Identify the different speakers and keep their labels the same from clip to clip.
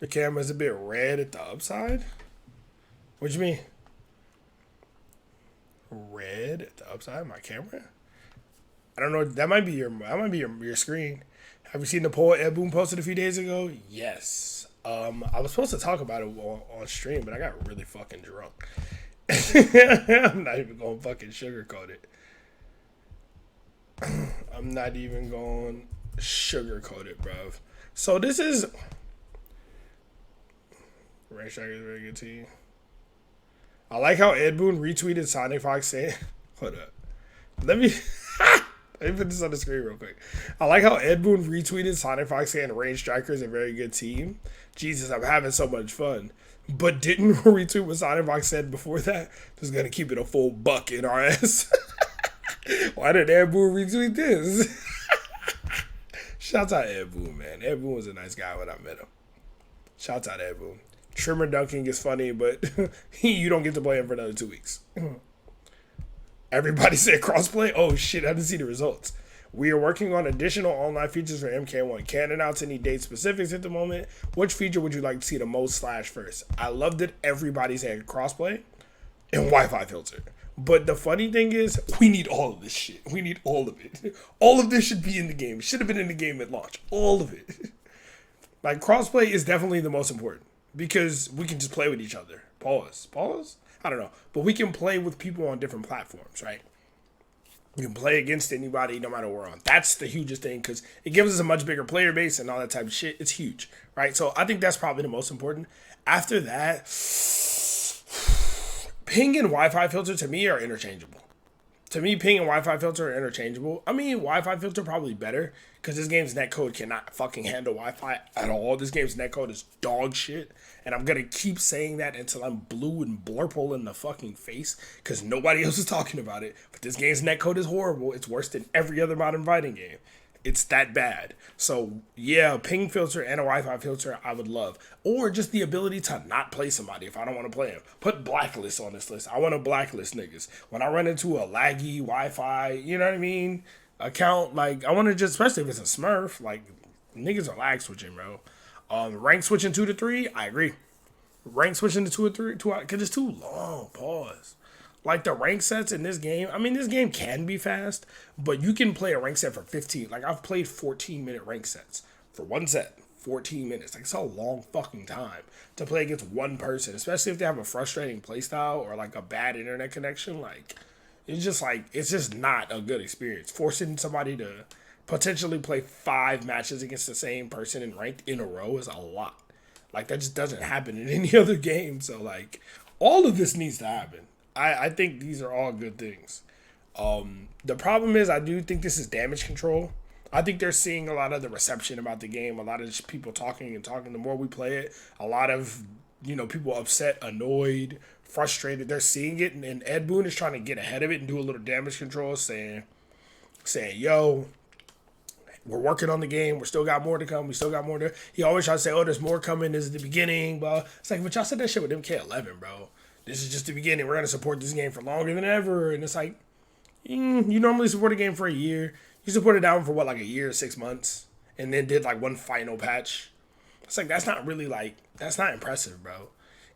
Speaker 1: The camera's a bit red at the upside. What you mean? Red at the upside of my camera? I don't know. That might be your screen. Have you seen the poll Ed Boon posted a few days ago? Yes. I was supposed to talk about it on stream, but I got really fucking drunk. I'm not even going to fucking sugarcoat it. I'm not even going to sugarcoat it, bruv. So this is Rank Strikers, very good team. I like how Ed Boon retweeted Sonic Fox saying, "Hold up, let me." Let me put this on the screen real quick. I like how Ed Boon retweeted Sonic Fox saying Range Strikers a very good team. Jesus, I'm having so much fun. But didn't retweet what Sonic Fox said before that? Just gonna keep it a full buck in our ass. Why did Ed Boon retweet this? Shouts out Ed Boon, man. Ed Boon was a nice guy when I met him. Shouts out Ed Boon. Trimmer dunking is funny, but you don't get to play him for another 2 weeks. Everybody said crossplay. Oh shit, I didn't see the results. We are working on additional online features for MK1. Can't announce any date specifics at the moment. Which feature would you like to see the most slash first? I love that everybody said crossplay and Wi-Fi filter. But the funny thing is, we need all of this shit. We need all of it. All of this should be in the game. It should have been in the game at launch. All of it. Like, crossplay is definitely the most important because we can just play with each other. Pause. Pause? I don't know. But we can play with people on different platforms, right? You can play against anybody no matter where we're on. That's the hugest thing because it gives us a much bigger player base and all that type of shit. It's huge, right? So I think that's probably the most important. After that, ping and Wi-Fi filter to me are interchangeable. To me, ping and Wi-Fi filter are interchangeable. I mean, Wi-Fi filter probably better because this game's netcode cannot fucking handle Wi-Fi at all. This game's netcode is dog shit. And I'm going to keep saying that until I'm blue and blurple in the fucking face because nobody else is talking about it. But this game's netcode is horrible. It's worse than every other modern fighting game. It's that bad. So, yeah, ping filter and a Wi-Fi filter I would love. Or just the ability to not play somebody if I don't want to play them. Put blacklist on this list. I want to blacklist niggas. When I run into a laggy Wi-Fi, you know what I mean, account, like, I want to just, especially if it's a smurf, like, niggas are lag switching, bro. Rank switching 2 to 3, I agree. Rank switching to 2 or 3, because it's too long. Pause. Like the rank sets in this game, I mean, this game can be fast, but you can play a rank set for 15. Like, I've played 14-minute rank sets for one set, 14 minutes. Like, it's a long fucking time to play against one person, especially if they have a frustrating playstyle or like a bad internet connection. Like, it's just not a good experience. Forcing somebody to potentially play 5 matches against the same person in ranked in a row is a lot. Like, that just doesn't happen in any other game. So, like, all of this needs to happen. I think these are all good things. The problem is I do think this is damage control. I think they're seeing a lot of the reception about the game, a lot of just people talking and talking. The more we play it, a lot of, people upset, annoyed, frustrated. They're seeing it, and Ed Boon is trying to get ahead of it and do a little damage control, saying, yo, we're working on the game. We still got more to come. We still got more to. He always tries to say, oh, there's more coming. This is the beginning. But it's like, but y'all said that shit with MK11, bro. This is just the beginning. We're going to support this game for longer than ever. And it's like, you normally support a game for a year. You support it down for what, like a year, 6 months, and then did like one final patch. It's like, that's not really like, that's not impressive, bro.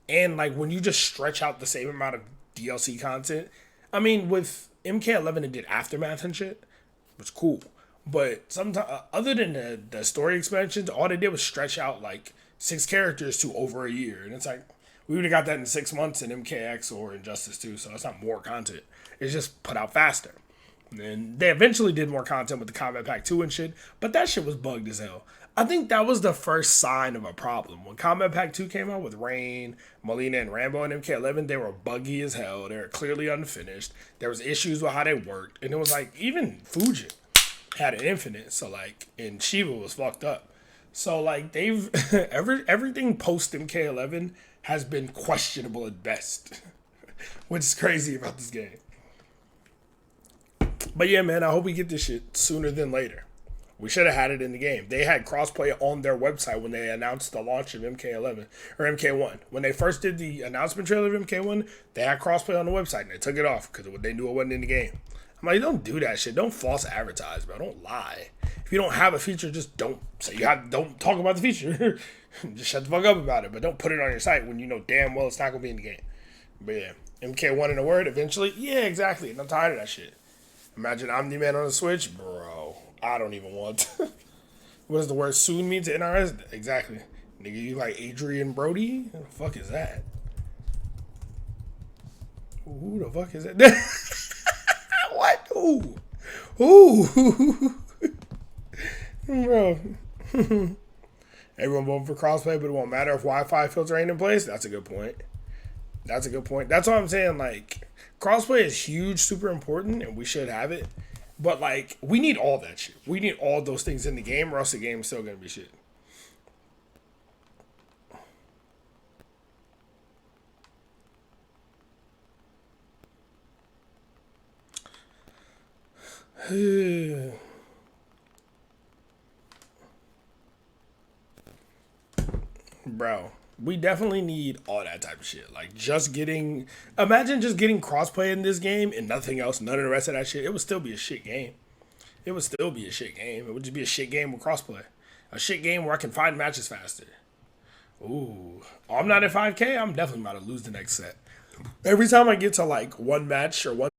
Speaker 1: And like when you just stretch out the same amount of DLC content, I mean, with MK11 it did Aftermath and shit, it was cool. But sometimes, other than the story expansions, all they did was stretch out like 6 characters to over a year. And it's like, we would have got that in 6 months in MKX or Injustice 2, so it's not more content. It's just put out faster. And they eventually did more content with the Combat Pack 2 and shit, but that shit was bugged as hell. I think that was the first sign of a problem. When Combat Pack 2 came out with Rain, Molina, and Rambo and MK11, they were buggy as hell. They were clearly unfinished. There was issues with how they worked. And it was like, even Fujin had an infinite, so like, and Shiva was fucked up. So like, they've, everything post MK11 has been questionable at best, which is crazy about this game. But yeah, man, I hope we get this shit sooner than later. We should have had it in the game. They had crossplay on their website when they announced the launch of MK11 or MK1. When they first did the announcement trailer of MK1, they had crossplay on the website and they took it off because they knew it wasn't in the game. I'm like, don't do that shit. Don't false advertise, bro. Don't lie. If you don't have a feature, just don't say you have. Don't talk about the feature. Just shut the fuck up about it. But don't put it on your site when you know damn well it's not gonna be in the game. But yeah, MK1 in a word. Eventually, yeah, exactly. And I'm tired of that shit. Imagine Omni-Man on the Switch, bro. I don't even want. What does the word soon mean to NRS? Exactly. Nigga, you like Adrian Brody? Who the fuck is that? Who the fuck is that? What? Who? Bro. Everyone voting for crossplay, but it won't matter if Wi-Fi filter ain't in place? That's a good point. That's a good point. That's what I'm saying. Like, crossplay is huge, super important, and we should have it. But, like, we need all that shit. We need all those things in the game, or else the game's still going to be shit. Bro, we definitely need all that type of shit. Like, just getting. Imagine just getting crossplay in this game and nothing else, none of the rest of that shit. It would still be a shit game. It would still be a shit game. It would just be a shit game with crossplay. A shit game where I can find matches faster. Ooh. I'm not at 5K. I'm definitely about to lose the next set. Every time I get to like one match or one